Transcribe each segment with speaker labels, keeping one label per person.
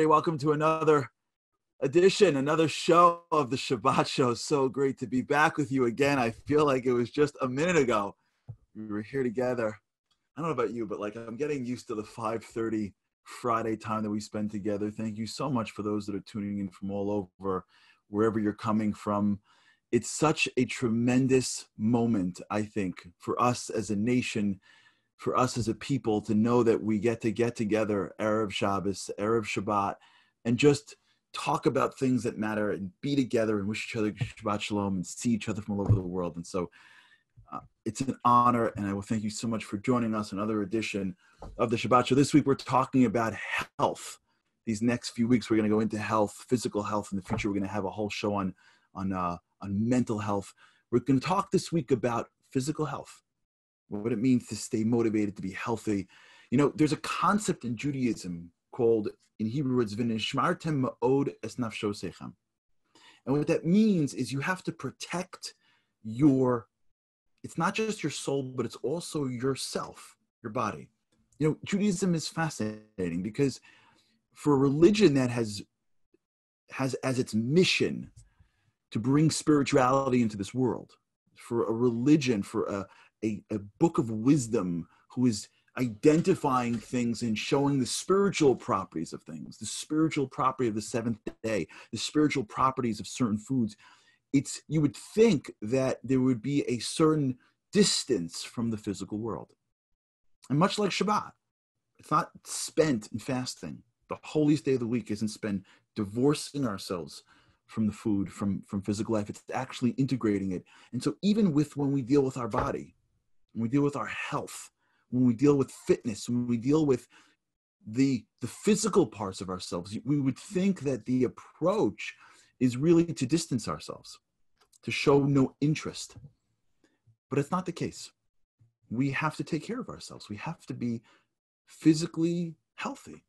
Speaker 1: everybody. Welcome to another edition, another show of the Shabbat Show. So great to be back with you again. I feel like it was just a minute ago we were here together. I don't know about you, but I'm getting used to the 5:30 Friday time that we spend together. Thank you so much for those that are tuning in from all over, wherever you're coming from. It's such a tremendous moment, I think, for us as a nation, for us as a people, to know that we get together Erev Shabbos, Erev Shabbat, and just talk about things that matter and be together and wish each other Shabbat Shalom and see each other from all over the world. And so it's an honor, and I will thank you so much for joining us, another edition of the Shabbat Show. This week we're talking about health. These next few weeks we're going to go into health, physical health. In the future we're going to have a whole show on mental health. We're going to talk this week about physical health, what it means to stay motivated, to be healthy. You know, there's a concept in Judaism called, in Hebrew, it's v'nishmartem ma'od es nafshosechem. And what that means is you have to protect it's not just your soul, but it's also yourself, your body. You know, Judaism is fascinating because for a religion that has as its mission to bring spirituality into this world, for a religion, for a book of wisdom who is identifying things and showing the spiritual properties of things, the spiritual property of the seventh day, the spiritual properties of certain foods, you would think that there would be a certain distance from the physical world. And much like Shabbat, it's not spent in fasting. The holiest day of the week isn't spent divorcing ourselves from the food, from physical life. It's actually integrating it. And so even when we deal with our body, when we deal with our health, when we deal with fitness, when we deal with the physical parts of ourselves, we would think that the approach is really to distance ourselves, to show no interest. But it's not the case. We have to take care of ourselves. We have to be physically healthy.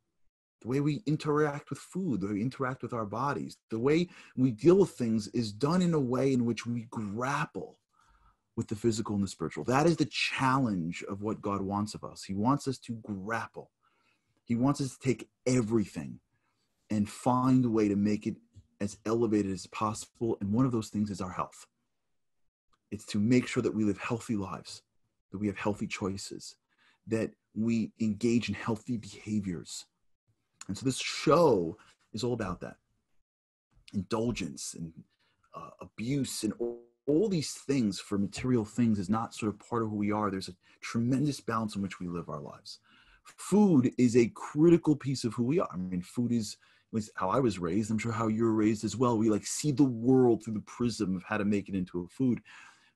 Speaker 1: The way we interact with food, the way we interact with our bodies, the way we deal with things is done in a way in which we grapple with the physical and the spiritual. That is the challenge of what God wants of us. He wants us to grapple. He wants us to take everything and find a way to make it as elevated as possible. And one of those things is our health. It's to make sure that we live healthy lives, that we have healthy choices, that we engage in healthy behaviors. And so this show is all about that. Indulgence and abuse and all these things for material things is not sort of part of who we are. There's a tremendous balance in which we live our lives. Food is a critical piece of who we are. I mean, food is how I was raised. I'm sure how you're raised as well. We see the world through the prism of how to make it into a food.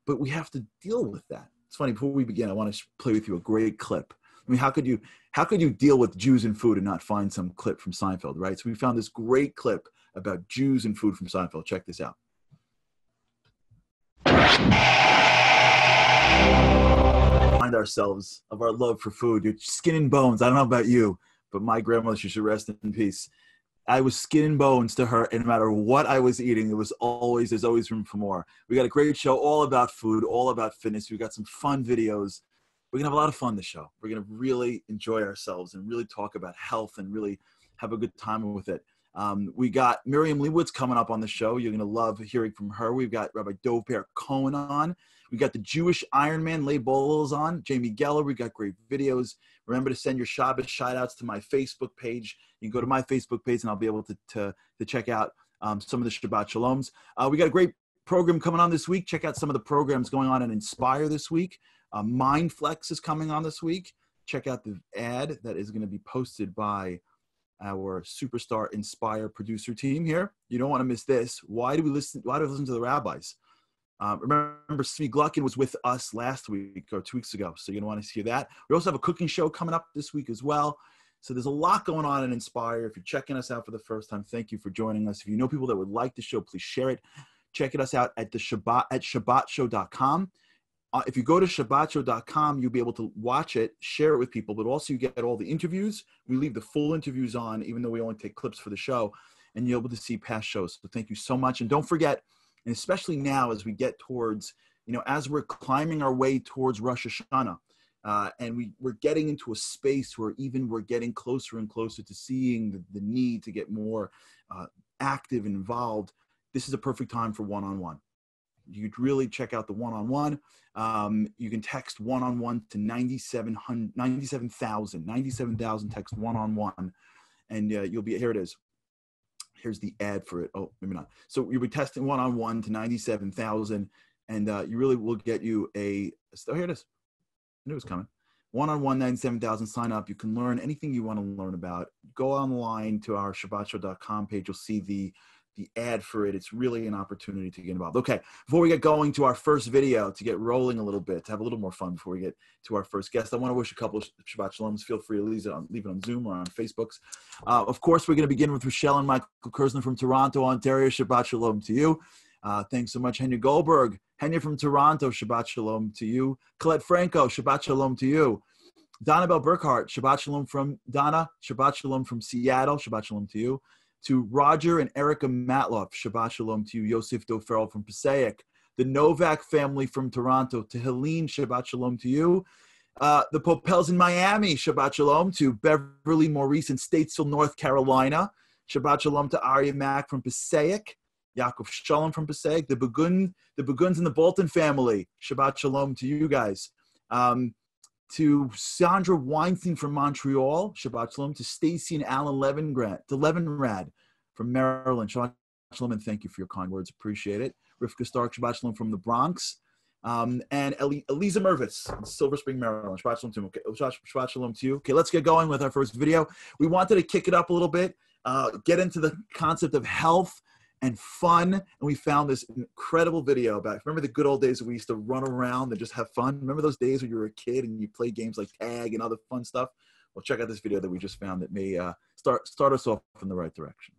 Speaker 1: But we have to deal with that. It's funny, before we begin, I want to play with you a great clip. I mean, how could you deal with Jews and food and not find some clip from Seinfeld, right? So we found this great clip about Jews and food from Seinfeld. Check this out. Remind ourselves of our love for food. You're skin and bones. I don't know about you, but my grandmother, she should rest in peace. I was skin and bones to her, and no matter what I was eating, there's always room for more. We got a great show all about food, all about fitness. We got some fun videos. We're going to have a lot of fun this show. We're going to really enjoy ourselves and really talk about health and really have a good time with it. We got Miriam Leibowitz coming up on the show. You're going to love hearing from her. We've got Rabbi Dov Cohen on. We got the Jewish Iron Man, Leigh Bolos on. Jamie Geller. We got great videos. Remember to send your Shabbos shout-outs to my Facebook page. You can go to my Facebook page, and I'll be able to check out some of the Shabbat Shaloms. We got a great program coming on this week. Check out some of the programs going on in Inspire this week. MindFlex is coming on this week. Check out the ad that is going to be posted by our superstar Inspire producer team here. You don't want to miss this. Why do we listen to the rabbis? Remember, Svi Gluckin was with us last week or 2 weeks ago, so you're going to want to hear that. We also have a cooking show coming up this week as well. So there's a lot going on in Inspire. If you're checking us out for the first time, thank you for joining us. If you know people that would like the show, please share it. Check us out at shabbatshow.com. If you go to shabbatshow.com, you'll be able to watch it, share it with people, but also you get all the interviews. We leave the full interviews on, even though we only take clips for the show, and you're able to see past shows. So thank you so much. And don't forget, and especially now as we get towards, as we're climbing our way towards Rosh Hashanah, And we're getting into a space where even we're getting closer and closer to seeing the need to get more active and involved. This is a perfect time for one-on-one. You could really check out the one-on-one. You can text one-on-one to 97,000 text one-on-one. And you'll be, here it is. Here's the ad for it. Oh, maybe not. So you'll be testing one-on-one to 97,000, and you really will get you a, oh, here it is. I knew it was coming. One-on-one, 97,000, sign up. You can learn anything you want to learn about. Go online to our ShabbatShow.com page. You'll see the ad for it. It's really an opportunity to get involved. Okay, before we get going to our first video, to get rolling a little bit, to have a little more fun before we get to our first guest, I want to wish a couple of Shabbat Shaloms. Feel free to leave it on Zoom or on Facebooks. Of course, we're going to begin with Rochelle and Michael Kersner from Toronto, Ontario. Shabbat Shalom to you. Thanks so much, Henya Goldberg. Henya from Toronto, Shabbat Shalom to you. Colette Franco, Shabbat Shalom to you. Donna Bell Burkhart, Shabbat Shalom from Donna. Shabbat Shalom from Seattle, Shabbat Shalom to you. To Roger and Erica Matloff, Shabbat Shalom to you. Yosef Doferel from Passaic. The Novak family from Toronto. To Helene, Shabbat Shalom to you. The Popels in Miami, Shabbat Shalom to Beverly Maurice in Statesville, North Carolina. Shabbat Shalom to Arya Mack from Passaic. Yaakov Shalom from Passaic. The Beguns and the Bolton family, Shabbat Shalom to you guys. To Sandra Weinstein from Montreal, Shabbat Shalom. To Stacy and Alan Levinrad from Maryland, Shabbat Shalom, and thank you for your kind words. Appreciate it. Rivka Stark, Shabbat Shalom from the Bronx. And Eliza Mervis in Silver Spring, Maryland. Shabbat Shalom to you. Okay, Shabbat Shalom to you. Okay, let's get going with our first video. We wanted to kick it up a little bit, get into the concept of health and fun, and we found this incredible video about, remember the good old days when we used to run around and just have fun? Remember those days when you were a kid and you played games like tag and other fun stuff? Well, check out this video that we just found that may start us off in the right direction.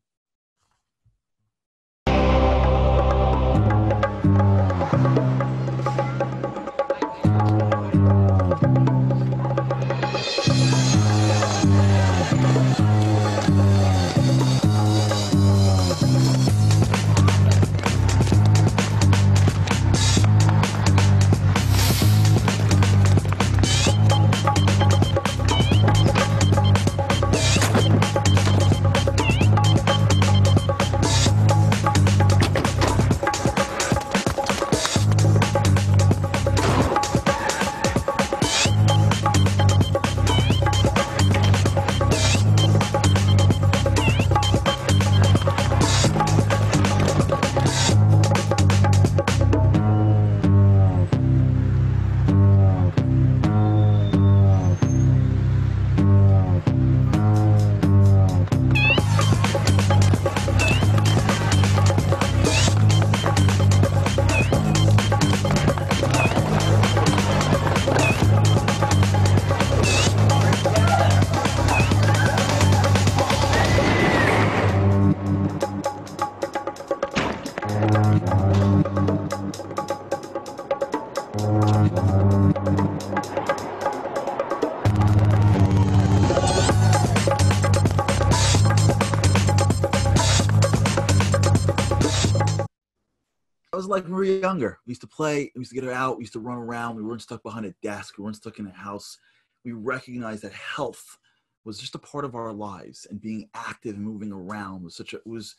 Speaker 1: Like when we were younger, we used to play, we used to get out, we used to run around, we weren't stuck behind a desk, we weren't stuck in a house. We recognized that health was just a part of our lives, and being active and moving around was it was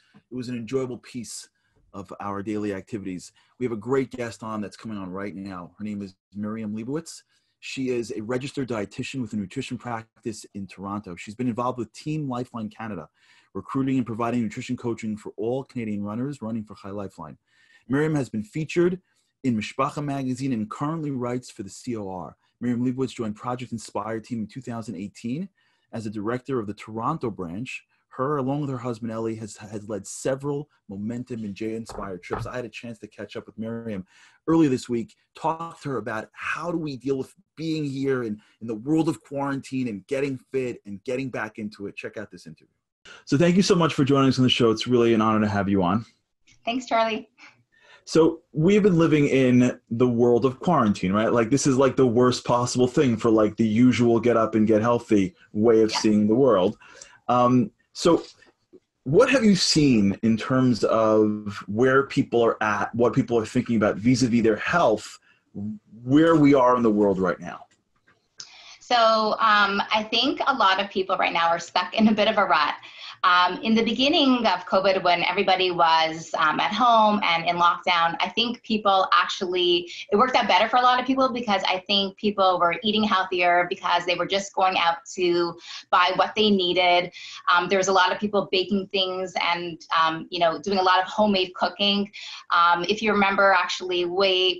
Speaker 1: an enjoyable piece of our daily activities. We have a great guest on that's coming on right now. Her name is Miriam Leibowitz. She is a registered dietitian with a nutrition practice in Toronto. She's been involved with Team Lifeline Canada, recruiting and providing nutrition coaching for all Canadian runners running for High Lifeline. Miriam has been featured in Mishpacha magazine and currently writes for the COR. Miriam Leibowitz joined Project Inspire team in 2018 as a director of the Toronto branch. Her, along with her husband, Ellie, has led several Momentum and J Inspire trips. I had a chance to catch up with Miriam earlier this week, talk to her about how do we deal with being here in the world of quarantine and getting fit and getting back into it. Check out this interview. So thank you so much for joining us on the show. It's really an honor to have you on.
Speaker 2: Thanks, Charlie.
Speaker 1: So we've been living in the world of quarantine, right? Like this is like the worst possible thing for like the usual get up and get healthy way of seeing the world. So what have you seen in terms of where people are at, what people are thinking about vis-a-vis their health, where we are in the world right now?
Speaker 2: I think a lot of people right now are stuck in a bit of a rut. In the beginning of COVID, when everybody was at home and in lockdown, I think people actually, it worked out better for a lot of people because I think people were eating healthier because they were just going out to buy what they needed. There was a lot of people baking things and, doing a lot of homemade cooking. If you remember, actually,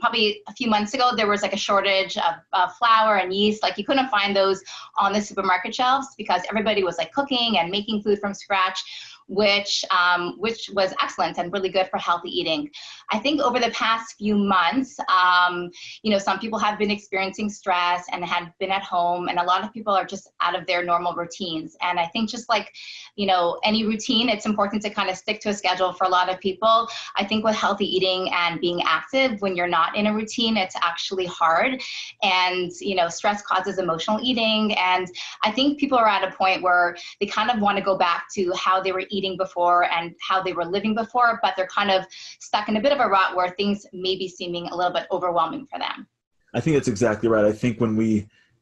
Speaker 2: probably a few months ago, there was like a shortage of flour and yeast. Like you couldn't find those on the supermarket shelves because everybody was like cooking and making food from scratch, which was excellent and really good for healthy eating. I think over the past few months, some people have been experiencing stress and had been at home, and a lot of people are just out of their normal routines. And I think just like, any routine, it's important to kind of stick to a schedule for a lot of people. I think with healthy eating and being active, when you're not in a routine, it's actually hard. And, stress causes emotional eating. And I think people are at a point where they kind of want to go back to how they were eating before and how they were living before, but they're kind of stuck in a bit of a rut where things may be seeming a little bit overwhelming for them.
Speaker 1: I think that's exactly right. I think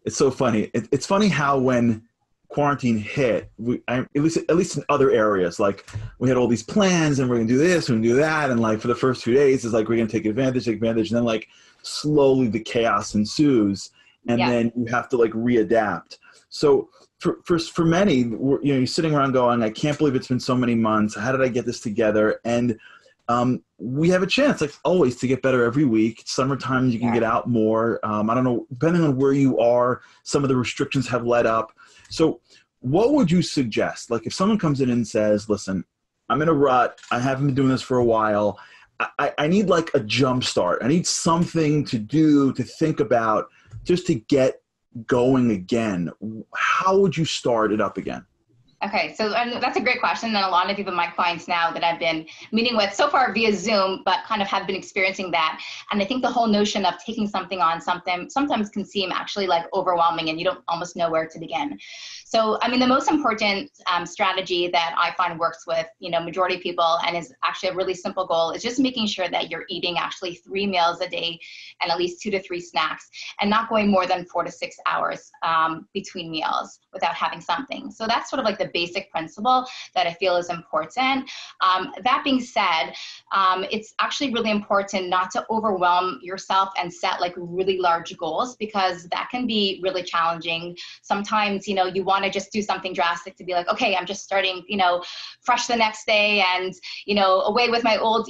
Speaker 1: it's so funny. It's funny how when quarantine hit, at least in other areas, like we had all these plans and we're going to do this, we're going to do that. And like for the first few days, it's like, we're going to take advantage. And then like slowly the chaos ensues and then you have to like readapt. So for many, you're sitting around going, I can't believe it's been so many months. How did I get this together? And we have a chance, like always, to get better every week. Summertime, you can get out more. I don't know, depending on where you are, some of the restrictions have let up. So what would you suggest? Like if someone comes in and says, listen, I'm in a rut. I haven't been doing this for a while. I need like a jump start. I need something to do, to think about, just to get going again. How would you start it up again?
Speaker 2: Okay, so that's a great question. And a lot of people, my clients now that I've been meeting with so far via Zoom, but kind of have been experiencing that. And I think the whole notion of taking something on sometimes can seem actually like overwhelming and you don't almost know where to begin. So, I mean, the most important strategy that I find works with, majority of people and is actually a really simple goal is just making sure that you're eating actually 3 meals a day and at least 2 to 3 snacks and not going more than 4 to 6 hours between meals without having something. So that's sort of like the basic principle that I feel is important. That being said, it's actually really important not to overwhelm yourself and set like really large goals because that can be really challenging. Sometimes, you want to just do something drastic to be like, okay, I'm just starting, fresh the next day and, away with my old,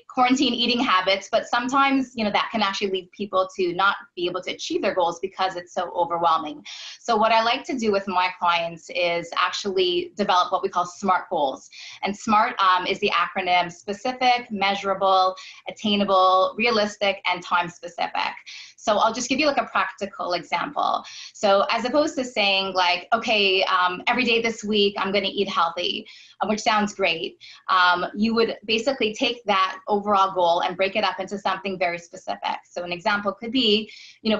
Speaker 2: quarantine eating habits. But sometimes, that can actually lead people to not be able to achieve their goals because it's so overwhelming. So what I like to do with my clients is actually develop what we call SMART goals. And SMART is the acronym: specific, measurable, attainable, realistic, and time specific. So I'll just give you like a practical example. So as opposed to saying like, okay, every day this week, I'm going to eat healthy, which sounds great. You would basically take that overall goal and break it up into something very specific. So an example could be,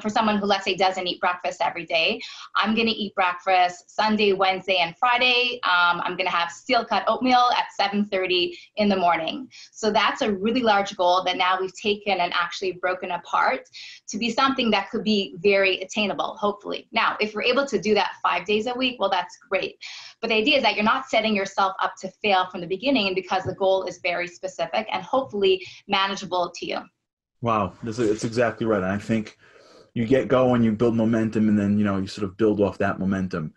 Speaker 2: for someone who, let's say, doesn't eat breakfast every day, I'm going to eat breakfast Sunday, Wednesday, and Friday. I'm going to have steel-cut oatmeal at 7:30 in the morning. So that's a really large goal that now we've taken and actually broken apart to be something that could be very attainable, hopefully. Now, if you're able to do that 5 days a week, well, that's great. But the idea is that you're not setting yourself up to fail from the beginning because the goal is very specific and hopefully manageable to you.
Speaker 1: Wow, it's exactly right. And I think you get going, you build momentum, and then, you sort of build off that momentum.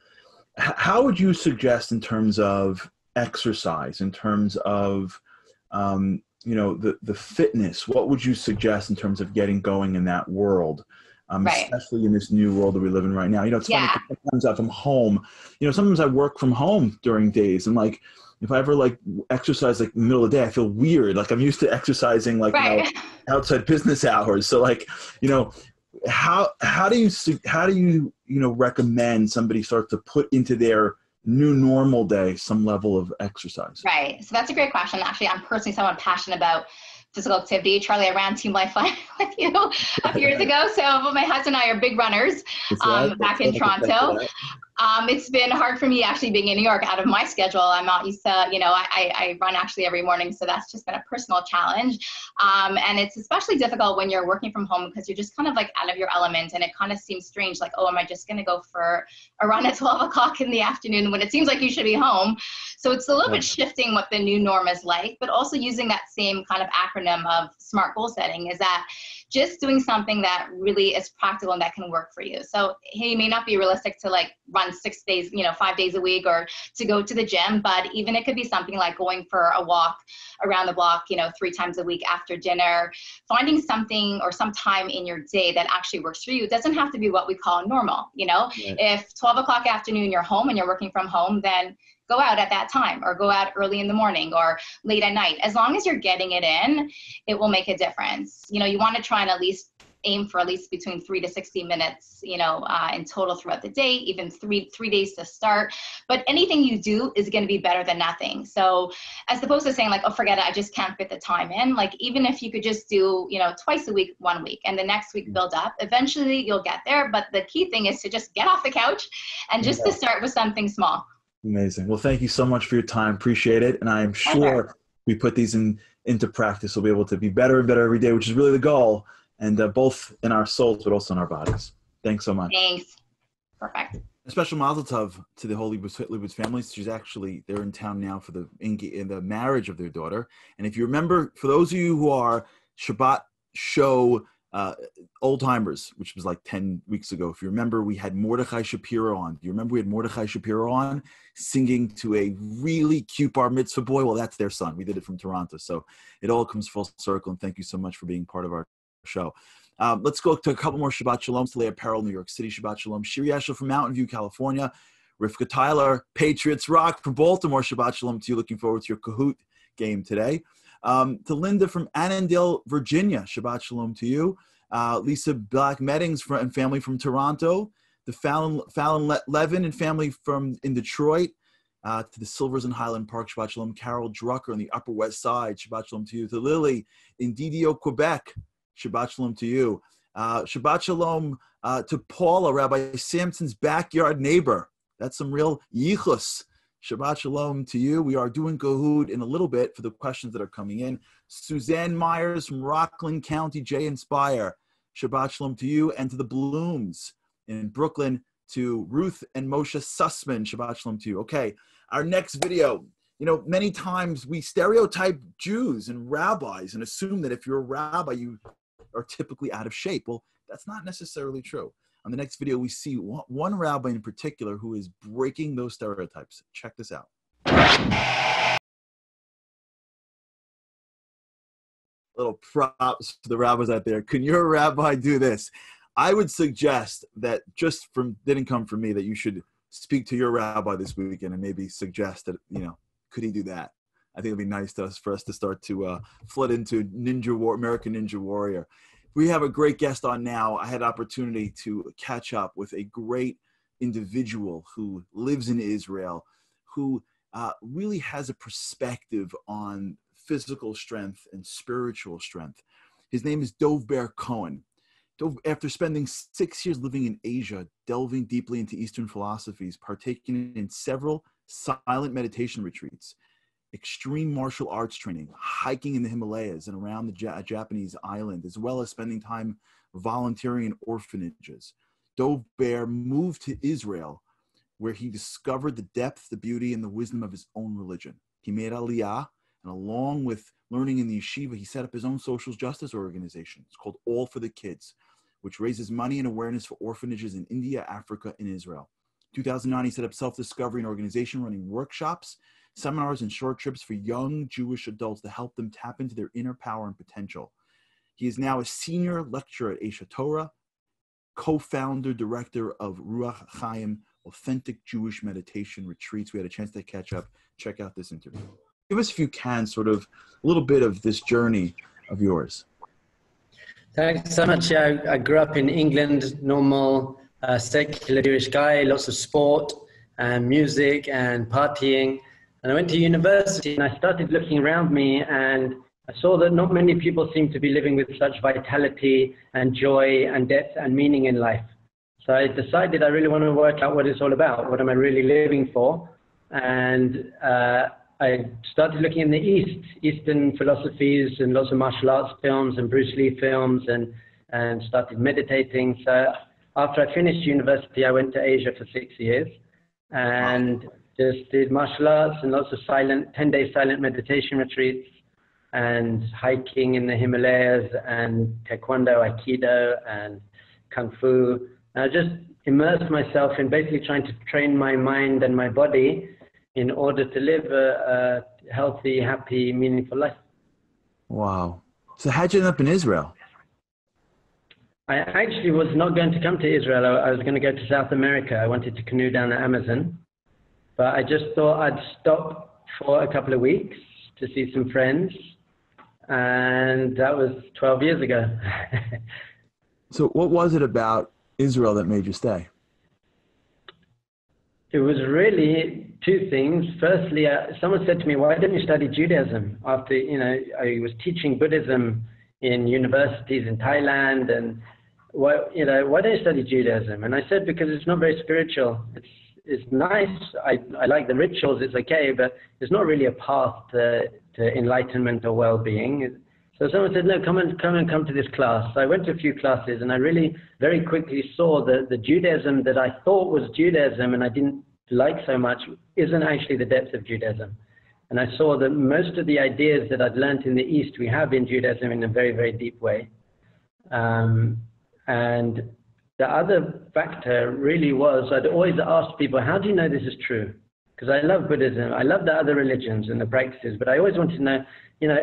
Speaker 1: How would you suggest in terms of exercise, in terms of, the fitness? What would you suggest in terms of getting going in that world? Especially in this new world that we live in right now. It's funny, sometimes I'm home, sometimes I work from home during days, and like, if I ever like exercise like in the middle of the day, I feel weird. Like I'm used to exercising like, outside business hours. So like, how do you recommend somebody start to put into their new normal day some level of exercise?
Speaker 2: Right. So that's a great question. Actually, I'm personally someone passionate about physical activity. Charlie, I ran Team Lifeline with you a few years ago. So my husband and I are big runners back in Toronto. It's been hard for me actually being in New York out of my schedule. I'm not used to, you know, I run actually every morning. So that's just been a personal challenge. And it's especially difficult when you're working from home because you're just kind of like out of your element, and it kind of seems strange. Like, oh, am I just going to go for a run at 12 o'clock in the afternoon when it seems like you should be home? So it's a little bit shifting what the new norm is like, but also using that same kind of acronym of SMART goal setting, is that just doing something that really is practical and that can work for you. So, hey, it may not be realistic to like run 6 days, you know, 5 days a week, or to go to the gym, but even it could be something like going for a walk around the block, you know, 3 times a week after dinner, finding something or some time in your day that actually works for you. It doesn't have to be what we call normal, you know. Right. If 12 o'clock afternoon you're home and you're working from home, then go out at that time, or go out early in the morning or late at night. As long as you're getting it in, it will make a difference. You know, you want to try and at least aim for at least between 3 to 60 minutes, you know, in total throughout the day, even three days to start. But anything you do is going to be better than nothing. So as opposed to saying like, oh, forget it, I just can't fit the time in. Like, even if you could just do, you know, twice a week, 1 week, and the next week build up, eventually you'll get there. But the key thing is to just get off the couch and just to start with something small.
Speaker 1: Amazing. Well, thank you so much for your time. Appreciate it. And I'm sure we put these into practice, we'll be able to be better and better every day, which is really the goal. And both in our souls, but also in our bodies. Thanks so much.
Speaker 2: Thanks. Perfect.
Speaker 1: A special mazel tov to the whole Leibowitz families. They're in town now for in the marriage of their daughter. And if you remember, for those of you who are Shabbat show old timers, which was like 10 weeks ago, if you remember, we had Mordechai Shapiro on. Do you remember we had Mordechai Shapiro on singing to a really cute bar mitzvah boy? Well, that's their son. We did it from Toronto. So it all comes full circle. And thank you so much for being part of our show. Let's go to a couple more Shabbat Shalom to Leah Peril, New York City. Shabbat Shalom. Shiri Eshel from Mountain View, California. Rivka Tyler, Patriots Rock from Baltimore. Shabbat Shalom to you. Looking forward to your Kahoot game today. To Linda from Annandale, Virginia. Shabbat Shalom to you. Lisa Black Meddings and family from Toronto. The Fallon Levin and family in Detroit. To the Silvers in Highland Park. Shabbat Shalom. Carol Drucker on the Upper West Side. Shabbat Shalom to you. To Lily in Didio, Quebec. Shabbat Shalom to you. Shabbat Shalom to Paula, Rabbi Sampson's backyard neighbor. That's some real yichus. Shabbat Shalom to you. We are doing Kahoot in a little bit for the questions that are coming in. Suzanne Myers from Rockland County, J Inspire. Shabbat Shalom to you, and to the Blooms in Brooklyn, to Ruth and Moshe Sussman. Shabbat Shalom to you. Okay, our next video. You know, many times we stereotype Jews and rabbis and assume that if you're a rabbi, you are typically out of shape. Well, that's not necessarily true. On the next video, we see one rabbi in particular who is breaking those stereotypes. Check this out. Little props to the rabbis out there. Can your rabbi do this? I would suggest that didn't come from me, that you should speak to your rabbi this weekend and maybe suggest that, you know, could he do that? I think it'd be nice for us to start to flood into American Ninja Warrior. We have a great guest on now. I had an opportunity to catch up with a great individual who lives in Israel, who really has a perspective on physical strength and spiritual strength. His name is Dov Ber Cohen. Dov, after spending 6 years living in Asia, delving deeply into Eastern philosophies, partaking in several silent meditation retreats, extreme martial arts training, hiking in the Himalayas and around the Japanese island, as well as spending time volunteering in orphanages, Dov Ber moved to Israel, where he discovered the depth, the beauty, and the wisdom of his own religion. He made Aliyah, and along with learning in the yeshiva, he set up his own social justice organization. It's called All for the Kids, which raises money and awareness for orphanages in India, Africa, and Israel. In 2009, he set up Self-Discovery, an organization running workshops, seminars, and short trips for young Jewish adults to help them tap into their inner power and potential. He is now a senior lecturer at Esha Torah, co-founder, director of Ruach Chaim, Authentic Jewish Meditation Retreats. We had a chance to catch up. Check out this interview. Give us, if you can, sort of a little bit of this journey of yours.
Speaker 3: Thanks so much. Yeah, I grew up in England, normal, secular Jewish guy, lots of sport and music and partying. And I went to university and I started looking around me and I saw that not many people seem to be living with such vitality and joy and depth and meaning in life. So I decided I really want to work out what it's all about. What am I really living for? And I started looking in the Eastern philosophies and lots of martial arts films and Bruce Lee films, and started meditating. So after I finished university, I went to Asia for 6 years and just did martial arts and lots of 10-day silent meditation retreats and hiking in the Himalayas and taekwondo, aikido and kung fu. And I just immersed myself in basically trying to train my mind and my body in order to live a healthy, happy, meaningful life.
Speaker 1: Wow. So how'd you end up in Israel?
Speaker 3: I actually was not going to come to Israel. I was going to go to South America. I wanted to canoe down the Amazon. But I just thought I'd stop for a couple of weeks to see some friends. And that was 12 years ago.
Speaker 1: So what was it about Israel that made you stay?
Speaker 3: It was really two things. Firstly, someone said to me, why didn't you study Judaism? After, I was teaching Buddhism in universities in Thailand, and why don't you study Judaism? And I said, because it's not very spiritual. It's nice. I like the rituals. It's okay, but it's not really a path to enlightenment or well-being. So someone said, no, come to this class. So I went to a few classes, and I really very quickly saw that the Judaism that I thought was Judaism and I didn't like so much isn't actually the depth of Judaism. And I saw that most of the ideas that I'd learned in the East, we have in Judaism in a very, very deep way. And the other factor really was, I'd always asked people, how do you know this is true? Because I love Buddhism, I love the other religions and the practices, but I always wanted to know,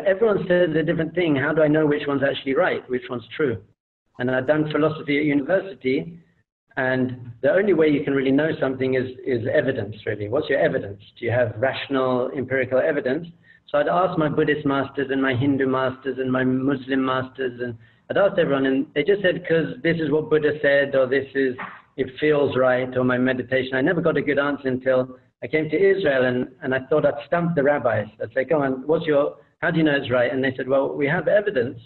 Speaker 3: everyone says a different thing. How do I know which one's actually right, which one's true? And I'd done philosophy at university, and the only way you can really know something is evidence, really. What's your evidence? Do you have rational, empirical evidence? So I'd asked my Buddhist masters and my Hindu masters and my Muslim masters, and I'd asked everyone, and they just said, because this is what Buddha said, or it feels right, or my meditation. I never got a good answer until I came to Israel, and I thought I'd stump the rabbis. I'd say, come on, how do you know it's right? And they said, well, we have evidence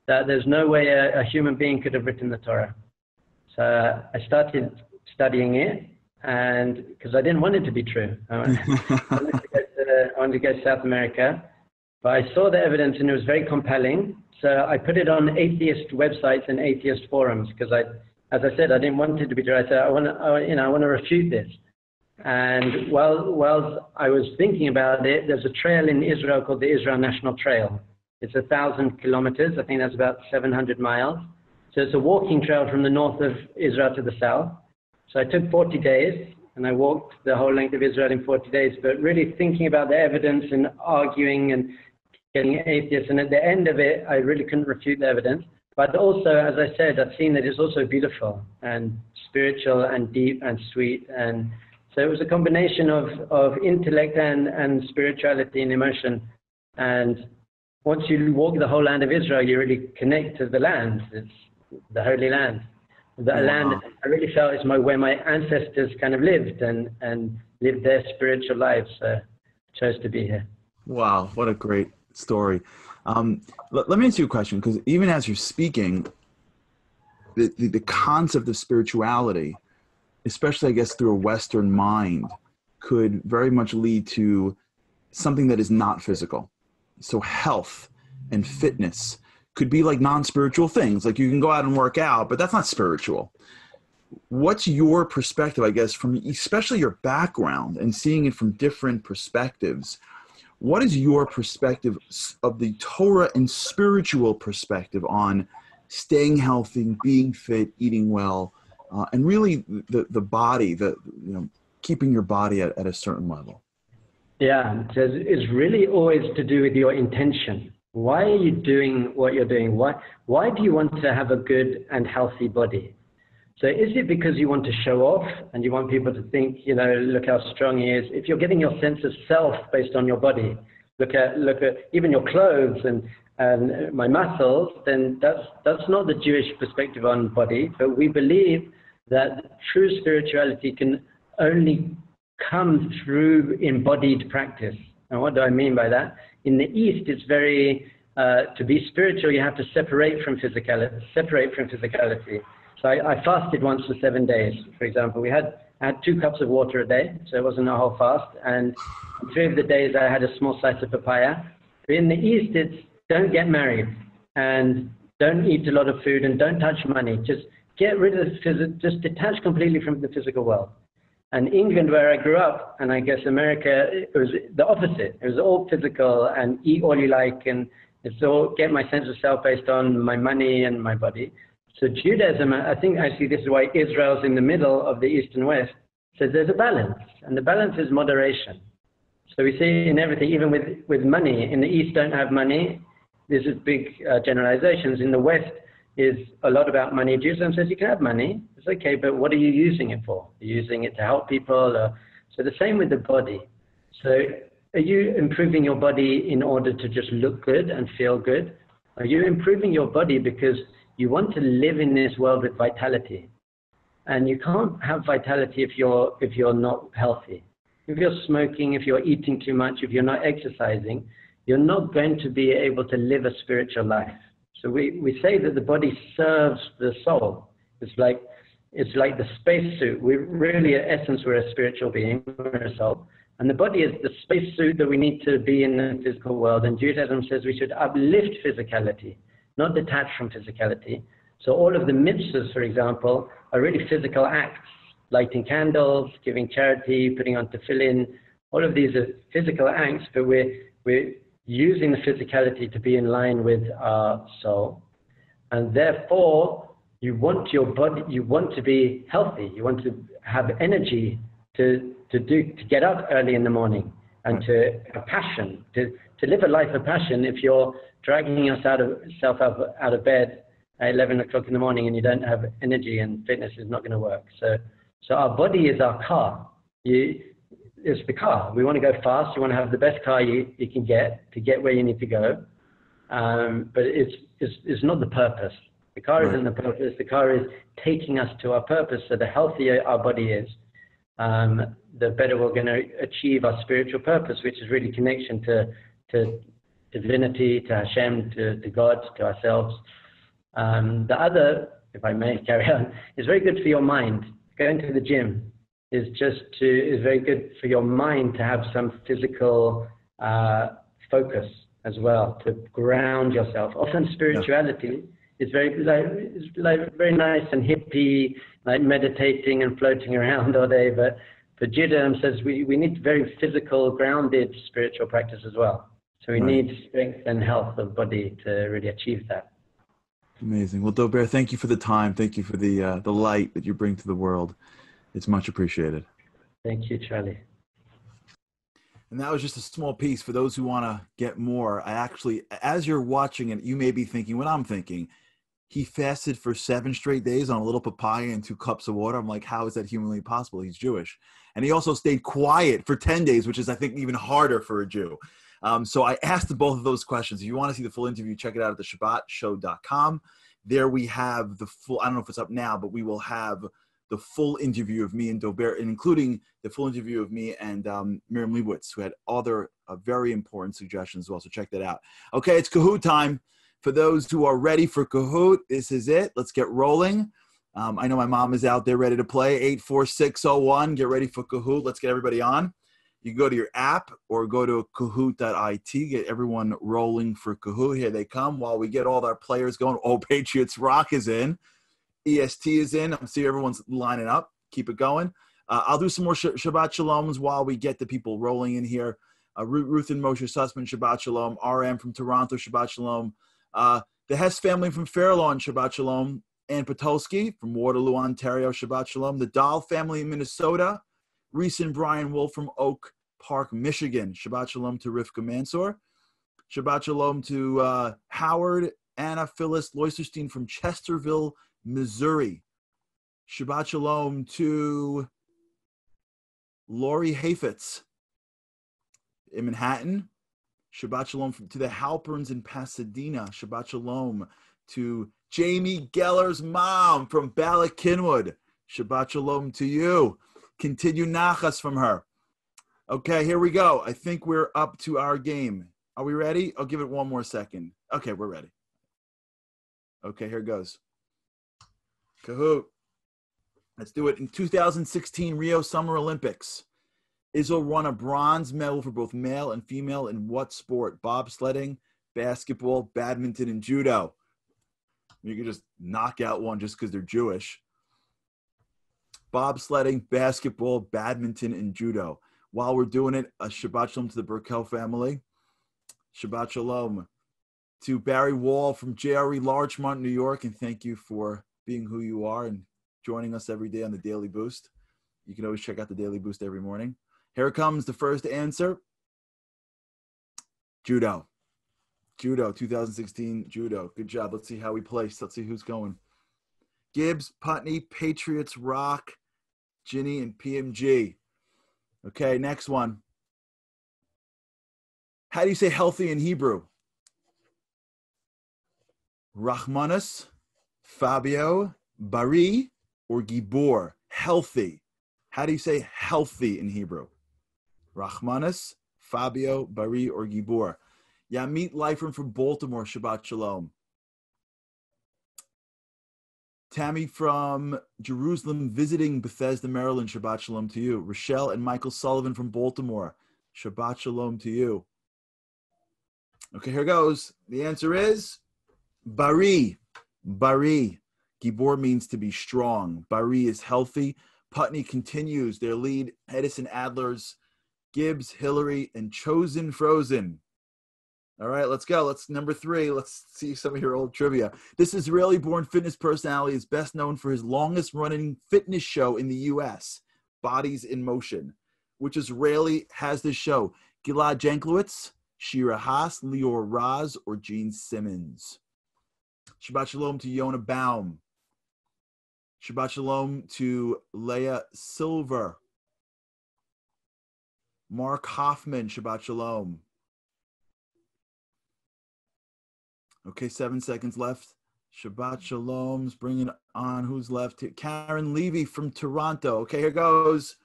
Speaker 3: that there's no way a human being could have written the Torah. So I started studying it, and because I didn't want it to be true. I wanted to go to South America, but I saw the evidence and it was very compelling. So I put it on atheist websites and atheist forums because as I said, I didn't want it to be true. I said, I want to refute this. And while I was thinking about it, there's a trail in Israel called the Israel National Trail. It's 1,000 kilometers. I think that's about 700 miles. So it's a walking trail from the north of Israel to the south. So I took 40 days and I walked the whole length of Israel in 40 days, but really thinking about the evidence and arguing and getting atheists. And at the end of it, I really couldn't refute the evidence. But also, as I said, I've seen that it's also beautiful and spiritual and deep and sweet. And so it was a combination of intellect and spirituality and emotion. And once you walk the whole land of Israel, you really connect to the land. It's the Holy Land. The land I really felt is where my ancestors kind of lived and lived their spiritual lives. So I chose to be here.
Speaker 1: Wow, what a great story. Let me ask you a question, because even as you're speaking, the concept of spirituality, especially I guess through a Western mind, could very much lead to something that is not physical. So health and fitness could be like non-spiritual things. Like you can go out and work out, but that's not spiritual. What's your perspective, I guess, from especially your background and seeing it from different perspectives? What is your perspective of the Torah and spiritual perspective on staying healthy, being fit, eating well, and really the body, keeping your body at a certain level?
Speaker 3: Yeah, it's really always to do with your intention. Why are you doing what you're doing? Why do you want to have a good and healthy body? So is it because you want to show off and you want people to think, look how strong he is? If you're getting your sense of self based on your body, look at even your clothes and my muscles, then that's not the Jewish perspective on body. But we believe that true spirituality can only come through embodied practice. And what do I mean by that? In the East, it's very to be spiritual, you have to separate from physicality. So I fasted once for 7 days, for example. I had 2 cups of water a day, so it wasn't a whole fast. And 3 of the days I had a small slice of papaya. But in the East, it's don't get married and don't eat a lot of food and don't touch money. Just get rid of just detach completely from the physical world. And England, where I grew up, and I guess America, it was the opposite. It was all physical and eat all you like, and it's all get my sense of self based on my money and my body. So Judaism, I think actually this is why Israel's in the middle of the East and West, says there's a balance, and the balance is moderation. So we see in everything, even with money, in the East don't have money. This is big generalizations. In the West is a lot about money. Judaism says you can have money, it's okay, but what are you using it for? Are you using it to help people? So the same with the body. So are you improving your body in order to just look good and feel good? Are you improving your body because you want to live in this world with vitality? And you can't have vitality if you're not healthy. If you're smoking, if you're eating too much, if you're not exercising, you're not going to be able to live a spiritual life. So we say that the body serves the soul. It's like the spacesuit. We really, in essence, we're a spiritual being, we're a soul. And the body is the spacesuit that we need to be in the physical world. And Judaism says we should uplift physicality, not detach from physicality. So all of the mitzvahs, for example, are really physical acts. Lighting candles, giving charity, putting on tefillin. All of these are physical acts, but we're using the physicality to be in line with our soul. And therefore, you want your body, you want to be healthy. You want to have energy to get up early in the morning and to have passion, to live a life of passion. If you're dragging yourself out of bed at 11 o'clock in the morning and you don't have energy, and fitness is not going to work. So our body is our car. It's the car. We want to go fast. You want to have the best car you can get to get where you need to go. But it's not the purpose. The car isn't the purpose. The car is taking us to our purpose. So the healthier our body is, the better we're going to achieve our spiritual purpose, which is really connection to divinity, to Hashem, to God, to ourselves. The other, if I may carry on, is very good for your mind. Going to the gym is very good for your mind to have some physical focus as well, to ground yourself. Often spirituality is very nice and hippie, like meditating and floating around all day, but Judaism says we need very physical, grounded spiritual practice as well. So we need strength and health of body to really achieve that.
Speaker 1: Amazing. Well, Dober, thank you for the time. Thank you for the light that you bring to the world. It's much appreciated.
Speaker 3: Thank you, Charlie.
Speaker 1: And that was just a small piece for those who want to get more. I actually, as you're watching it, you may be thinking what I'm thinking. He fasted for 7 straight days on a little papaya and 2 cups of water. I'm like, how is that humanly possible? He's Jewish. And he also stayed quiet for 10 days, which is, I think, even harder for a Jew. So I asked both of those questions. If you want to see the full interview, check it out at theshabbatshow.com. There we have the full, I don't know if it's up now, but we will have the full interview of me and Dober, and including the full interview of me and Miriam Leibowitz, who had other very important suggestions as well. So check that out. Okay, it's Kahoot time. For those who are ready for Kahoot, this is it. Let's get rolling. I know my mom is out there ready to play. 84601. Get ready for Kahoot. Let's get everybody on. You can go to your app or go to kahoot.it. Get everyone rolling for Kahoot. Here they come while we get all our players going. Oh, Patriots Rock is in. EST is in. I see everyone's lining up. Keep it going. I'll do some more Shabbat Shaloms while we get the people rolling in here. Ruth and Moshe Sussman, Shabbat Shalom. RM from Toronto, Shabbat Shalom. The Hess family from Fairlawn, Shabbat Shalom. Ann Patolsky from Waterloo, Ontario, Shabbat Shalom. The Dahl family in Minnesota. Reese and Brian Wolf from Oak Park, Michigan. Shabbat Shalom to Rivka Mansour. Shabbat Shalom to Howard, Anna Phyllis Loisterstein from Chesterville, Missouri. Shabbat Shalom to Lori Hafetz in Manhattan. Shabbat Shalom to the Halperns in Pasadena. Shabbat Shalom to Jamie Geller's mom from Ballackinwood. Shabbat Shalom to you. Continue nachas from her. Okay, here we go. I think we're up to our game. Are we ready? I'll give it one more second. Okay, we're ready. Okay, here it goes. Kahoot. Let's do it. In 2016 Rio Summer Olympics, Israel won a bronze medal for both male and female in what sport? Bobsledding, basketball, badminton, and judo. You can just knock out one just because they're Jewish. Bobsledding, basketball, badminton, and judo. While we're doing it, a Shabbat Shalom to the Burkel family. Shabbat Shalom to Barry Wall from JRE Larchmont, New York. And thank you for being who you are and joining us every day on the Daily Boost. You can always check out the Daily Boost every morning. Here comes the first answer. Judo. Judo, 2016 judo. Good job. Let's see how we place. Let's see who's going. Gibbs, Putney, Patriots, Rock, Ginny, and PMG. Okay, next one. How do you say healthy in Hebrew? Rachmanus, Fabio, Bari, or Gibor? Healthy. How do you say healthy in Hebrew? Rachmanus, Fabio, Bari, or Gibor? Yamit Leifert from Baltimore, Shabbat Shalom. Tammy from Jerusalem visiting Bethesda, Maryland, Shabbat Shalom to you. Rochelle and Michael Sullivan from Baltimore, Shabbat Shalom to you. Okay, here goes. The answer is Bari. Bari. Gibor means to be strong. Bari is healthy. Putney continues their lead. Edison Adlers, Gibbs, Hillary, and Chosen Frozen. All right, let's go. Let's number 3. Let's see some of your old trivia. This Israeli-born fitness personality is best known for his longest-running fitness show in the U.S., Bodies in Motion. Which Israeli has this show? Gilad Jankowitz, Shira Haas, Lior Raz, or Gene Simmons? Shabbat Shalom to Yona Baum. Shabbat Shalom to Leah Silver. Mark Hoffman, Shabbat Shalom. Okay, 7 seconds left. Shabbat Shalom's bringing on. Who's left here? Karen Levy from Toronto. Okay, here goes.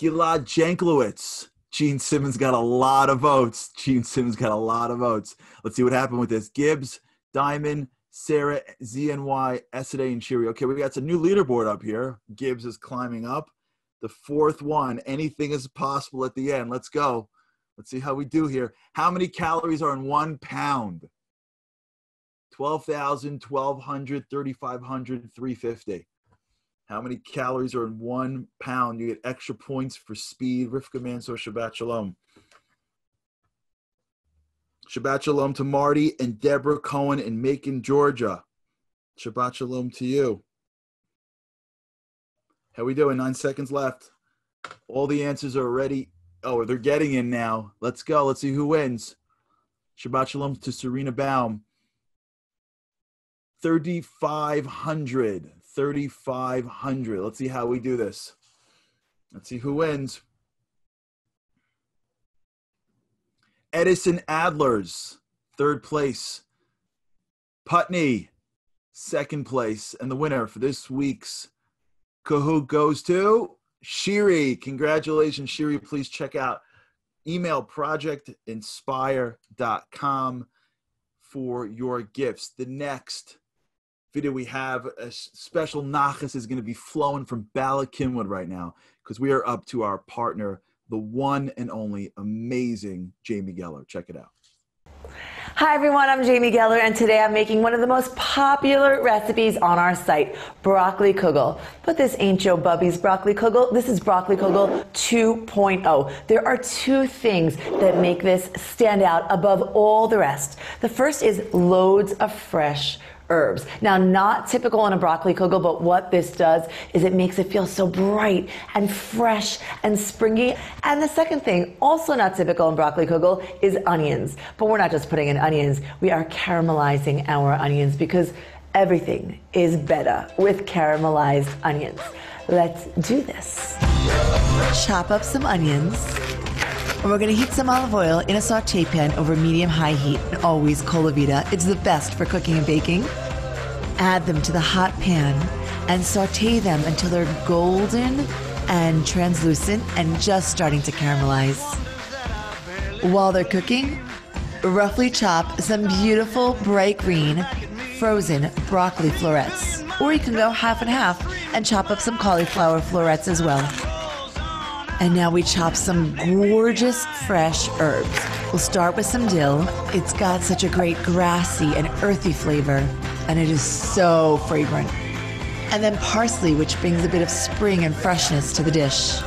Speaker 1: Gilad Jankowitz. Gene Simmons got a lot of votes. Gene Simmons got a lot of votes. Let's see what happened with this. Gibbs, Diamond, Sarah, ZNY, Essade, and Shiri. Okay, we got some new leaderboard up here. Gibbs is climbing up. The 4th one. Anything is possible at the end. Let's go. Let's see how we do here. How many calories are in 1 pound? 12,000, 1,200, 3,500, 350. How many calories are in 1 pound? You get extra points for speed. Rivka Mansour, Shabbat Shalom. Shabbat Shalom to Marty and Deborah Cohen in Macon, Georgia. Shabbat Shalom to you. How we doing? 9 seconds left. All the answers are ready. Oh, they're getting in now. Let's go. Let's see who wins. Shabbat Shalom to Serena Baum. 3,500. 3,500. Let's see how we do this. Let's see who wins. Edison Adlers, 3rd place. Putney, 2nd place. And the winner for this week's Kahoot goes to Shiri. Congratulations, Shiri. Please check out email projectinspire.com for your gifts. The next video we have, a special nachas is going to be flowing from Bala Kinwood right now because we are up to our partner, the one and only amazing Jamie Geller. Check it out.
Speaker 4: Hi everyone, I'm Jamie Geller, and today I'm making one of the most popular recipes on our site, broccoli kugel. But this ain't Joe Bubby's broccoli kugel, this is broccoli kugel 2.0. There are 2 things that make this stand out above all the rest. The first is loads of fresh herbs. Now, not typical in a broccoli kugel, but what this does is it makes it feel so bright and fresh and springy. And the second thing, also not typical in broccoli kugel, is onions. But we're not just putting in onions, we are caramelizing our onions because everything is better with caramelized onions. Let's do this. Chop up some onions. And we're going to heat some olive oil in a saute pan over medium-high heat. And always Colavita. It's the best for cooking and baking. Add them to the hot pan and saute them until they're golden and translucent and just starting to caramelize. While they're cooking, roughly chop some beautiful bright green frozen broccoli florets. Or you can go half and half and chop up some cauliflower florets as well. And now we chop some gorgeous fresh herbs. We'll start with some dill. It's got such a great grassy and earthy flavor, and it is so fragrant. And then parsley, which brings a bit of spring and freshness to the dish.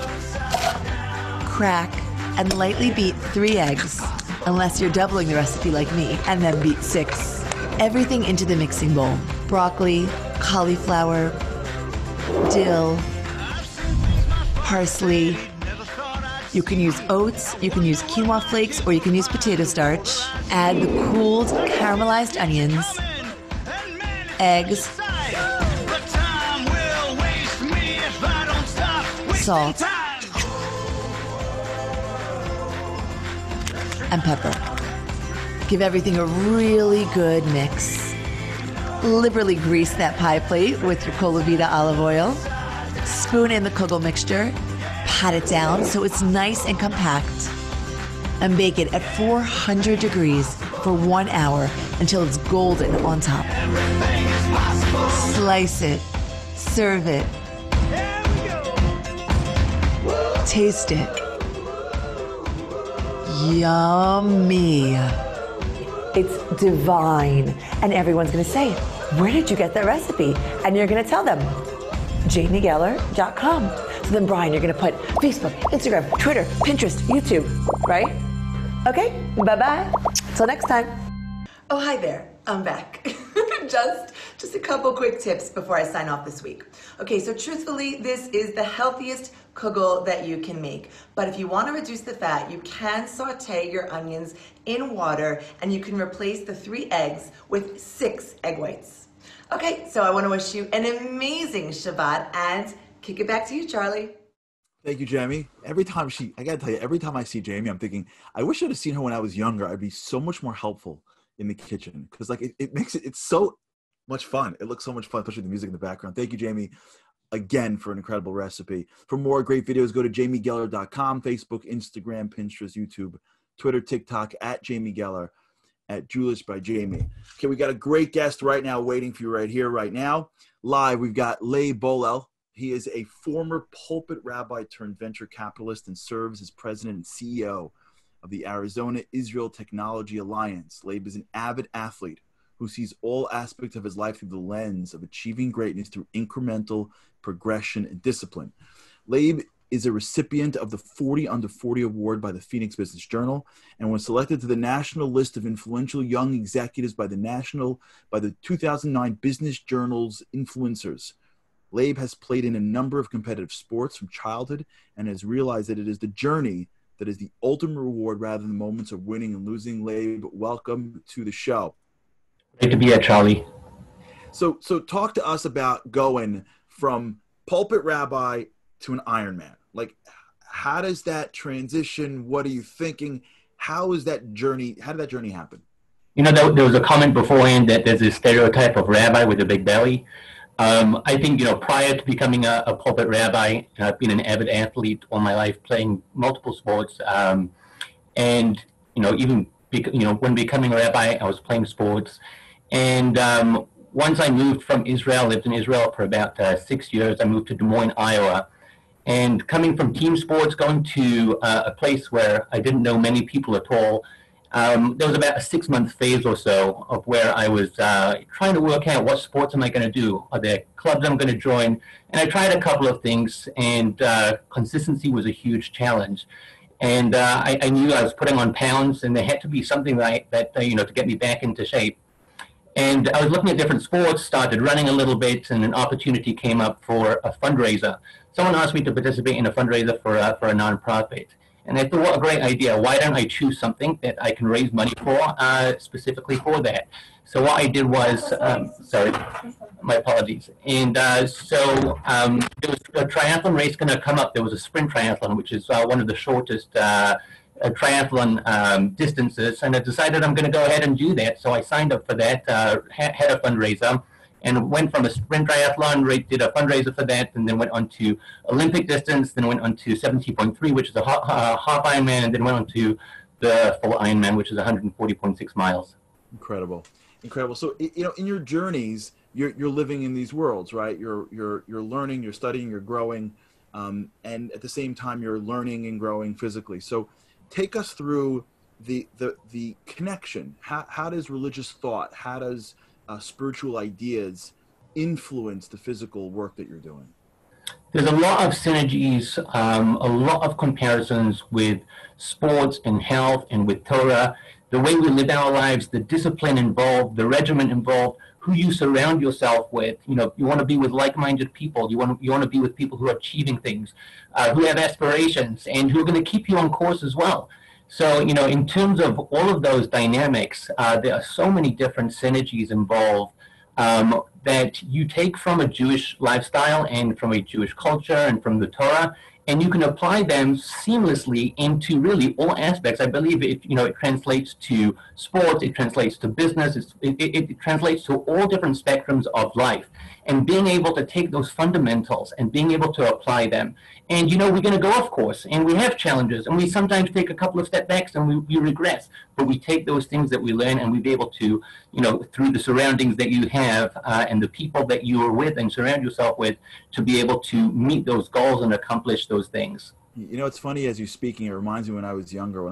Speaker 4: Crack and lightly beat 3 eggs, unless you're doubling the recipe like me, and then beat 6. Everything into the mixing bowl. Broccoli, cauliflower, dill, parsley. You can use oats, you can use quinoa flakes, or you can use potato starch. Add the cooled caramelized onions, eggs, salt, and pepper. Give everything a really good mix. Liberally grease that pie plate with your Colavita olive oil. Spoon in the kugel mixture. Pat it down so it's nice and compact. And bake it at 400 degrees for 1 hour until it's golden on top. Slice it. Serve it. Taste it. Yummy. It's divine. And everyone's gonna say, where did you get that recipe? And you're gonna tell them, jamiegeller.com. So then, Brian, you're gonna put Facebook, Instagram, Twitter, Pinterest, YouTube, right? Okay, bye-bye. Till next time. Oh, hi there, I'm back. Just a couple quick tips before I sign off this week. Okay, so truthfully, this is the healthiest kugel that you can make. But if you want to reduce the fat, you can saute your onions in water, and you can replace the 3 eggs with 6 egg whites. Okay, so I want to wish you an amazing Shabbat, and kick it back to you, Charlie.
Speaker 1: Thank you, Jamie. I gotta tell you, every time I see Jamie, I'm thinking, I wish I'd have seen her when I was younger. I'd be so much more helpful in the kitchen, because like it makes it's so much fun. It looks so much fun, especially the music in the background. Thank you, Jamie, again for an incredible recipe. For more great videos, go to jamiegeller.com, Facebook, Instagram, Pinterest, YouTube, Twitter, TikTok, at Jamie Geller, at Julius by Jamie. Okay, we got a great guest right now waiting for you right here, right now. Live, we've got Leib Bolel. He is a former pulpit rabbi turned venture capitalist and serves as president and CEO of the Arizona Israel Technology Alliance. Leib is an avid athlete who sees all aspects of his life through the lens of achieving greatness through incremental progression and discipline. Leib is a recipient of the 40 Under 40 Award by the Phoenix Business Journal and was selected to the national list of influential young executives by the 2009 Business Journal's Influencers. Leib has played in a number of competitive sports from childhood and has realized that it is the journey that is the ultimate reward rather than the moments of winning and losing. Leib, welcome to the show.
Speaker 5: Great to be here, Charlie.
Speaker 1: So talk to us about going from pulpit rabbi to an Ironman. Like, how does that transition? What are you thinking? How did that journey happen?
Speaker 5: You know, there was a comment beforehand that there's a stereotype of rabbi with a big belly. I think, prior to becoming a pulpit rabbi, I've been an avid athlete all my life, playing multiple sports. And, even, when becoming a rabbi, I was playing sports. And once I moved from Israel, lived in Israel for about 6 years, I moved to Des Moines, Iowa. And coming from team sports, going to a place where I didn't know many people at all, there was about a 6-month phase or so of where I was trying to work out what sports am I going to do? Are there clubs I'm going to join? And I tried a couple of things, and consistency was a huge challenge. And I knew I was putting on pounds, and there had to be something that to get me back into shape. And I was looking at different sports, started running a little bit, and an opportunity came up for a fundraiser. Someone asked me to participate in a fundraiser for a nonprofit. And I thought, what a great idea. Why don't I choose something that I can raise money for, specifically for that? So what I did was, sorry, my apologies. And there was a triathlon race going to come up. There was a sprint triathlon, which is one of the shortest triathlon distances. And I decided I'm going to go ahead and do that. So I signed up for that, had a fundraiser, and went from a sprint triathlon, did a fundraiser for that, and then went on to Olympic distance, then went on to 17.3, which is a half Ironman, and then went on to the full Ironman, which is 140.6 miles.
Speaker 1: Incredible, incredible. So in your journeys, you're living in these worlds, right? You're learning, you're studying, you're growing, and at the same time you're learning and growing physically. So take us through the connection. How does religious thought, how does spiritual ideas influence the physical work that you're doing?
Speaker 5: There's a lot of synergies, a lot of comparisons with sports and health and with Torah, the way we live our lives, the discipline involved, the regimen involved, who you surround yourself with. You know, you want to be with like-minded people. You want to be with people who are achieving things, who have aspirations, and who are going to keep you on course as well. So, you know, in terms of all of those dynamics, there are so many different synergies involved that you take from a Jewish lifestyle and from a Jewish culture and from the Torah, and you can apply them seamlessly into really all aspects. I believe it translates to sports, it translates to business, it translates to all different spectrums of life. And being able to take those fundamentals and being able to apply them. And, you know, we're going to go off course, and we have challenges, and we sometimes take a couple of step backs and we regress. But we take those things that we learn, and we be able to, you know, through the surroundings that you have and the people that you are with and surround yourself with, to be able to meet those goals and accomplish those things.
Speaker 1: You know, it's funny as you're speaking, it reminds me when I was younger,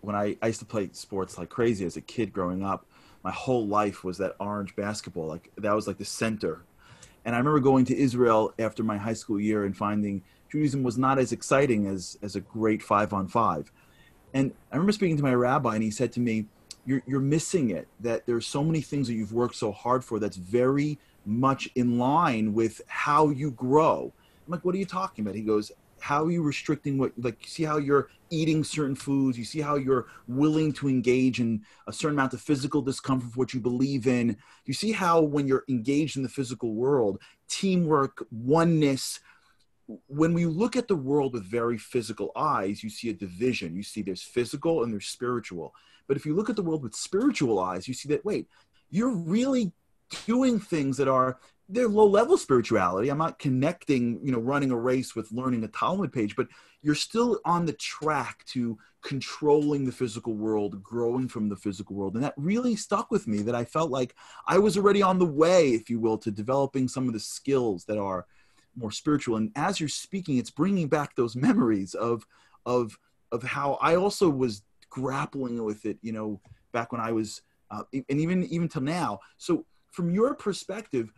Speaker 1: when I used to play sports like crazy as a kid growing up. My whole life was that orange basketball. Like, that was like the center. And I remember going to Israel after my high school year and finding Judaism was not as exciting as a great 5-on-5. And I remember speaking to my rabbi, and he said to me, you're missing it, that there's so many things that you've worked so hard for that's very much in line with how you grow. I'm like, what are you talking about? He goes, how are you restricting what, like, you see how you're eating certain foods, you see how you're willing to engage in a certain amount of physical discomfort for what you believe in. You see how when you're engaged in the physical world, teamwork, oneness, when we look at the world with very physical eyes, you see a division. You see there's physical and there's spiritual. But if you look at the world with spiritual eyes, you see that, wait, you're really doing things that are, they're low-level spirituality. I'm not connecting, you know, running a race with learning a Talmud page, but you're still on the track to controlling the physical world, growing from the physical world. And that really stuck with me, that I felt like I was already on the way, if you will, to developing some of the skills that are more spiritual. And as you're speaking, it's bringing back those memories of how I also was grappling with it, you know, back when I was, and even till now. So from your perspective,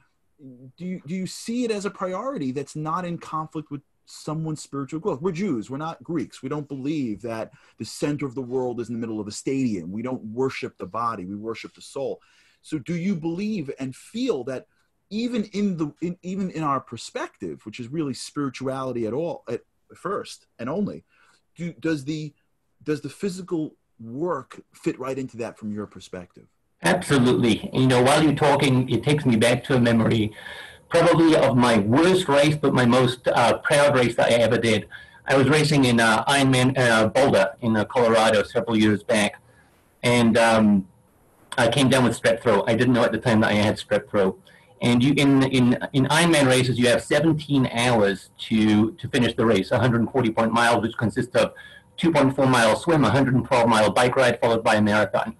Speaker 1: do you see it as a priority that's not in conflict with someone's spiritual growth? We're Jews. We're not Greeks. We don't believe that the center of the world is in the middle of a stadium. We don't worship the body. We worship the soul. So do you believe and feel that even in our perspective, which is really spirituality at first and only, does the physical work fit right into that from your perspective?
Speaker 5: Absolutely. You know, while you're talking, it takes me back to a memory, probably of my worst race, but my most proud race that I ever did. I was racing in Ironman Boulder in Colorado several years back, and I came down with strep throat. I didn't know at the time that I had strep throat. And you, in Ironman races, you have 17 hours to finish the race, 140 miles, which consists of 2.4 mile swim, 112 mile bike ride, followed by a marathon.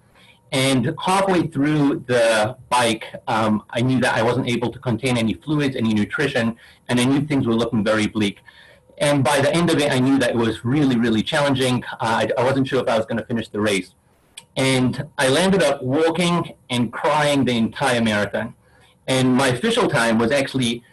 Speaker 5: And halfway through the bike, I knew that I wasn't able to contain any fluids, any nutrition, and I knew things were looking very bleak. And by the end of it, I knew that it was really, really challenging. I wasn't sure if I was going to finish the race. And I landed up walking and crying the entire marathon. And my official time was actually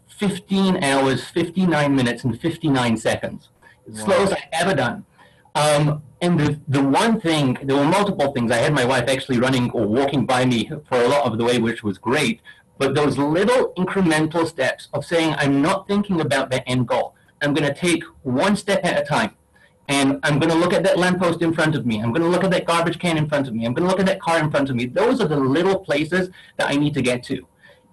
Speaker 5: 15 hours, 59 minutes, and 59 seconds. Wow. Slowest I've ever done. And the one thing, there were multiple things. I had my wife actually running or walking by me for a lot of the way, which was great. But those little incremental steps of saying, I'm not thinking about the end goal. I'm going to take one step at a time. And I'm going to look at that lamppost in front of me. I'm going to look at that garbage can in front of me. I'm going to look at that car in front of me. Those are the little places that I need to get to.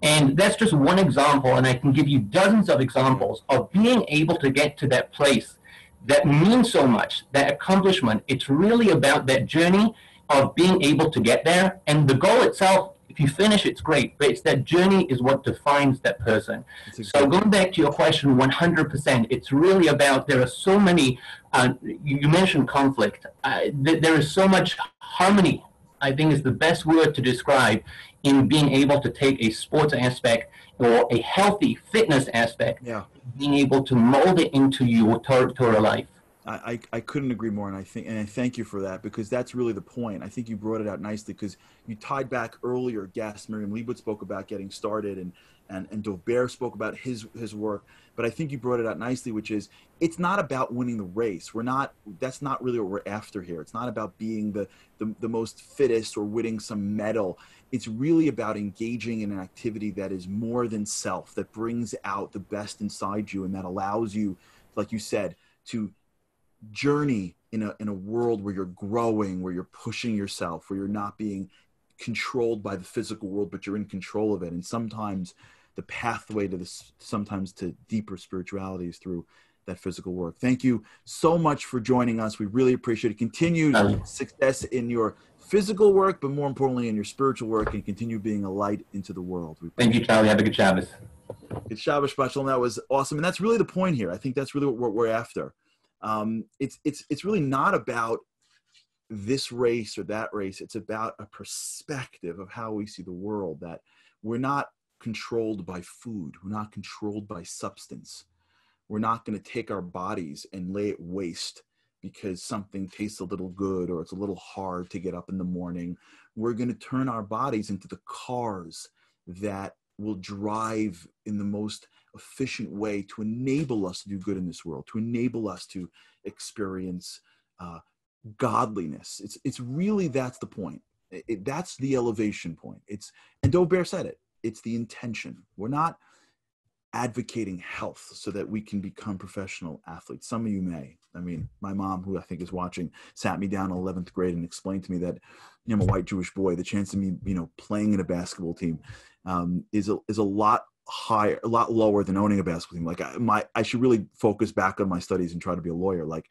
Speaker 5: And that's just one example, and I can give you dozens of examples of being able to get to that place that means so much, that accomplishment. It's really about that journey of being able to get there. And the goal itself, If you finish, it's great, but it's that journey is what defines that person. So going back to your question, 100%, it's really about, there are so many, you mentioned conflict. There is so much harmony, I think is the best word to describe, in being able to take a sports aspect or a healthy fitness aspect, being able to mold it into your Torah life.
Speaker 1: I couldn't agree more, and I thank you for that, because that's really the point. I think you brought it out nicely, because you tied back earlier guests. Miriam Liebowitz spoke about getting started, and Dov Ber spoke about his work. But I think you brought it out nicely, which is, it's not about winning the race. That's not really what we're after here. It's not about being the most fittest or winning some medal. It's really about engaging in an activity that is more than self, that brings out the best inside you, and that allows you, like you said, to journey in a world where you're growing, where you're pushing yourself, where you're not being controlled by the physical world, but you're in control of it. And sometimes the pathway to this, sometimes to deeper spirituality, is through that physical work. Thank you so much for joining us. We really appreciate it. Continued success in your physical work, but more importantly in your spiritual work, and continue being a light into the world.
Speaker 5: Thank you, Charlie. Have a good Shabbos.
Speaker 1: Good Shabbos, Special. That was awesome. And that's really the point here. I think that's really what we're after. It's really not about this race or that race. It's about a perspective of how we see the world, that we're not controlled by food. We're not controlled by substance. We're not going to take our bodies and lay it waste because something tastes a little good or it's a little hard to get up in the morning. We're going to turn our bodies into the cars that will drive in the most efficient way to enable us to do good in this world, to enable us to experience godliness. It's really, that's the point. That's the elevation point. And Dov Ber said it, it's the intention. We're not advocating health so that we can become professional athletes. Some of you may. I mean, my mom, who I think is watching, sat me down in 11th grade and explained to me that, I'm a white Jewish boy, the chance of me, playing in a basketball team is a lot higher, a lot lower than owning a basketball team. Like I should really focus back on my studies and try to be a lawyer. Like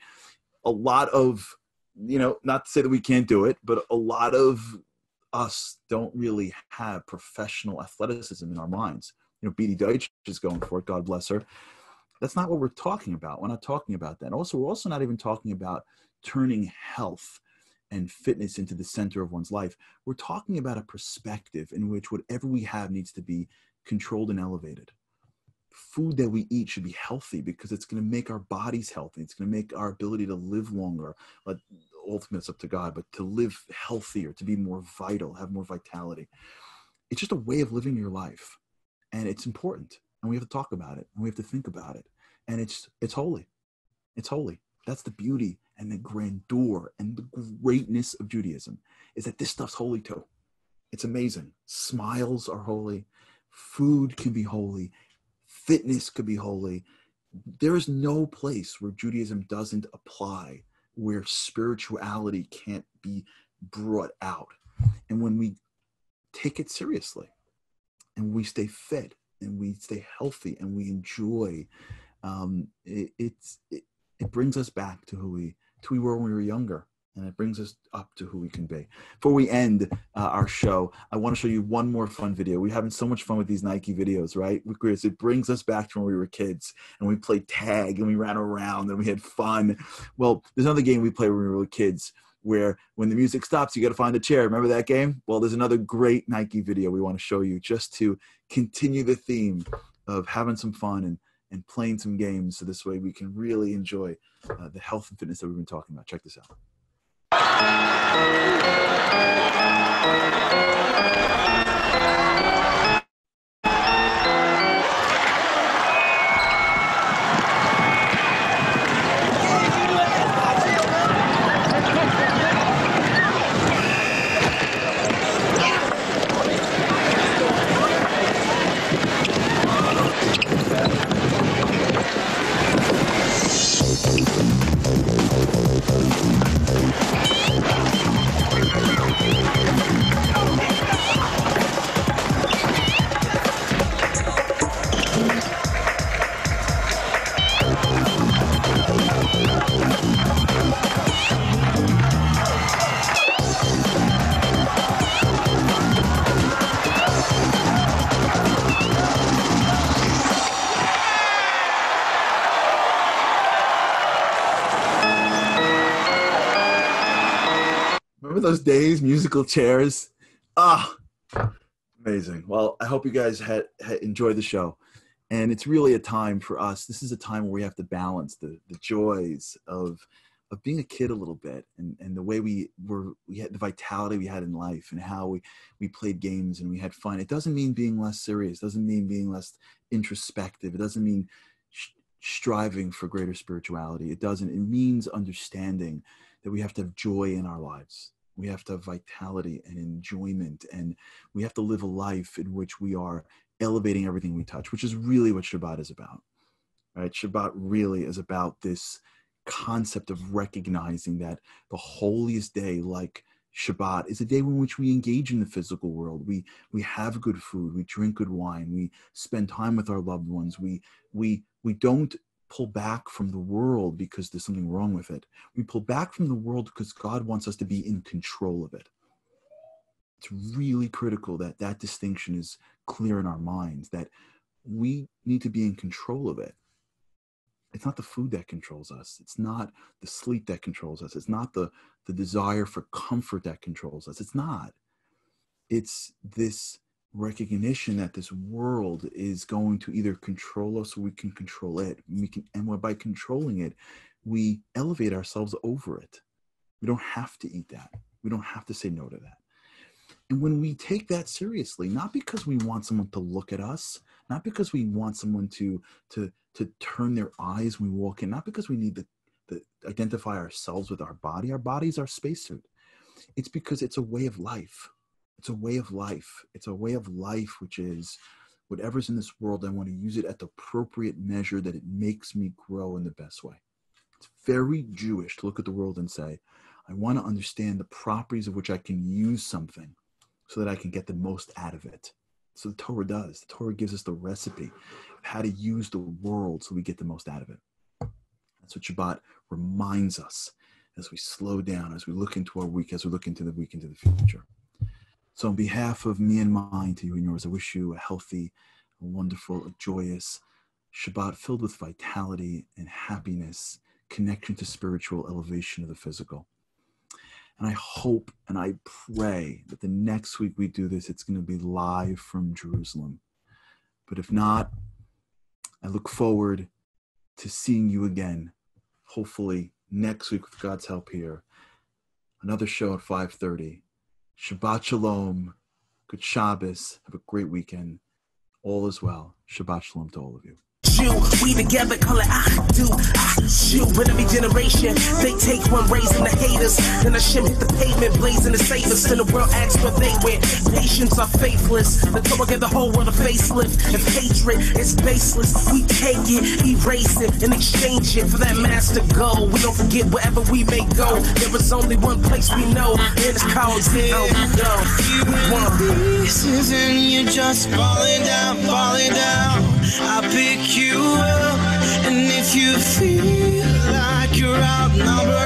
Speaker 1: a lot of, not to say that we can't do it, but a lot of us don't really have professional athleticism in our minds. Beatty Deutsch is going for it, God bless her. That's not what we're talking about. We're not talking about that. Also, we're also not even talking about turning health and fitness into the center of one's life. We're talking about a perspective in which whatever we have needs to be controlled and elevated. Food that we eat should be healthy because it's going to make our bodies healthy. It's going to make our ability to live longer. But ultimately, it's up to God, but to live healthier, to be more vital, have more vitality. It's just a way of living your life. And it's important. And we have to talk about it. And we have to think about it. And it's holy. It's holy. That's the beauty and the grandeur and the greatness of Judaism, is that this stuff's holy too. It's amazing. Smiles are holy. Food can be holy. Fitness could be holy. There is no place where Judaism doesn't apply, where spirituality can't be brought out. And when we take it seriously, and we stay fit, and we stay healthy, and we enjoy, it brings us back to who we were when we were younger, and it brings us up to who we can be. Before we end our show, I want to show you one more fun video. We're having so much fun with these Nike videos, right? It brings us back to when we were kids, and we played tag, and we ran around, and we had fun. Well, there's another game we played when we were kids, where when the music stops, you got to find a chair. Remember that game? Well, there's another great Nike video we want to show you, just to continue the theme of having some fun and playing some games, so this way we can really enjoy the health and fitness that we've been talking about. Check this out. Remember those days, musical chairs? Ah, amazing. Well, I hope you guys had enjoyed the show. And it's really a time for us. This is a time where we have to balance the joys of being a kid a little bit, and the way we had the vitality we had in life, and how we played games and we had fun. It doesn't mean being less serious. It doesn't mean being less introspective. It doesn't mean striving for greater spirituality. It doesn't. It means understanding that we have to have joy in our lives. We have to have vitality and enjoyment, and we have to live a life in which we are elevating everything we touch, which is really what Shabbat is about, right? Shabbat really is about this concept of recognizing that the holiest day, like Shabbat, is a day in which we engage in the physical world. We have good food, we drink good wine, we spend time with our loved ones. We don't pull back from the world because there's something wrong with it. We pull back from the world because God wants us to be in control of it. It's really critical that that distinction is clear in our minds, that we need to be in control of it. It's not the food that controls us. It's not the sleep that controls us. It's not the desire for comfort that controls us. It's not. It's this recognition that this world is going to either control us or we can control it. And by controlling it, we elevate ourselves over it. We don't have to eat that. We don't have to say no to that. And when we take that seriously, not because we want someone to look at us, not because we want someone to turn their eyes when we walk in, not because we need to identify ourselves with our body. Our body is our spacesuit. It's because it's a way of life. It's a way of life. It's a way of life, which is whatever's in this world, I want to use it at the appropriate measure that it makes me grow in the best way. It's very Jewish to look at the world and say, I want to understand the properties of which I can use something so that I can get the most out of it. So the Torah does. The Torah gives us the recipe of how to use the world so we get the most out of it. That's what Shabbat reminds us as we slow down, as we look into our week, as we look into the week, into the future. So on behalf of me and mine, to you and yours, I wish you a healthy, a wonderful, a joyous Shabbat filled with vitality and happiness, connection to spiritual, elevation of the physical. And I hope and I pray that the next week we do this, it's going to be live from Jerusalem. But if not, I look forward to seeing you again, hopefully next week with God's help here. Another show at 5:30. Shabbat Shalom. Good Shabbos. Have a great weekend. All is well. Shabbat Shalom to all of you.
Speaker 6: We together call it shoot. But every generation they take one, raising the haters. Then I shim hit the pavement, blazing the safest. And the world asks where they went. Patience are faithless. The Torah gave the whole world a facelift. If hatred is baseless, we take it, erase it, and exchange it for that master goal. We don't forget wherever we may go. There is only one place we know, and it's called zero.
Speaker 7: Pieces and you're just falling down, falling down. I pick you up, and if you feel like you're outnumbered,